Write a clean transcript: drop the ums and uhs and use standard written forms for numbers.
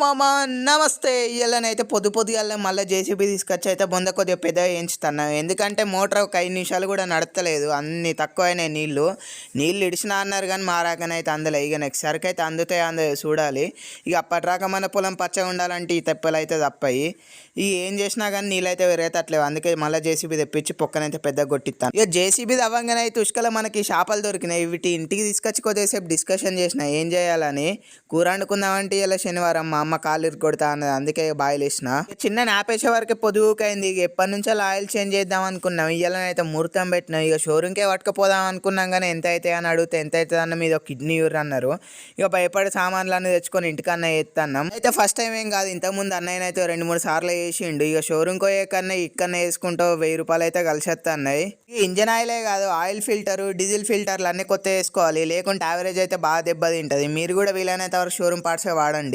మామ నమస్తే. ఇయ్యాలనైతే పొద్దుగాల మళ్ళీ జేసీబీ తీసుకొచ్చి అయితే బొంద కొద్దిగా పెద్దగా వేయించుతున్నాను. ఎందుకంటే మోటార్ ఒక 5 నిమిషాలు కూడా నడతలేదు, అన్ని తక్కువైనాయి నీళ్ళు ఇడిచినా అన్నారు కానీ మా రాకనైతే అందలే. ఇక నెక్స్ట్ సరికి అయితే అందుతాయి చూడాలి. ఇక అప్పటిరాక మన పొలం పచ్చగా ఉండాలంటే ఈ తెప్పలు అయితే తప్పాయి. ఇక ఏం చేసినా కానీ నీళ్ళు అయితే వేరేతట్లేవు. అందుకే మళ్ళీ జేసీబీ తెప్పించి పొక్కనైతే పెద్దగా కొట్టిస్తాను. ఇక జేసీబీ అవ్వగానే అయితే ఉష్కల మనకి చేపలు దొరికినాయి. వీటి ఇంటికి తీసుకొచ్చి కొద్దిసేపు డిస్కషన్ చేసిన ఏం చేయాలని. కూర వండుకుందామంటే ఇలా శనివారం మా అమ్మ కాలు కొడతా అన్నది, అందుకే బాయిల్ వేసిన. చిన్న నాపేసే వరకే పొదుగుకైంది. ఇక ఎప్పటి నుంచో ఆయిల్ చేంజ్ చేద్దాం అనుకున్నాం. ఇయ్యాలనైతే ముహూర్తం పెట్టినాం. ఇక షోరూమ్కే పట్టుకుపోదాం అనుకున్నాం కానీ ఎంత అయితే అని అడిగితే ఎంత అవుతుంది అన్న మీద కిడ్నీ యూర్ అన్నారు. ఇక భయపడి సామాన్లు అన్నీ తెచ్చుకొని ఇంటికన్నా వేస్తున్నాం. అయితే ఫస్ట్ టైం ఏం కాదు, ఇంతకుముందు అన్నయ్యనైతే 2-3 సార్లు వేసిండు. ఇక షోరూమ్ పోయే కన్నా ఇక్కడనే వేసుకుంటూ 1000 రూపాయలు అయితే కలిసేస్తున్నాయి. ఈ ఇంజన్ ఆయిలే కాదు, ఆయిల్ ఫిల్టర్, డీజిల్ ఫిల్టర్లు అన్నీ కొత్త వేసుకోవాలి, లేకుంటే యావరేజ్ అయితే బాగా దెబ్బతింటుంది. మీరు కూడా వీలైనంత వరకు షోరూమ్ పార్ట్సే వాడండి.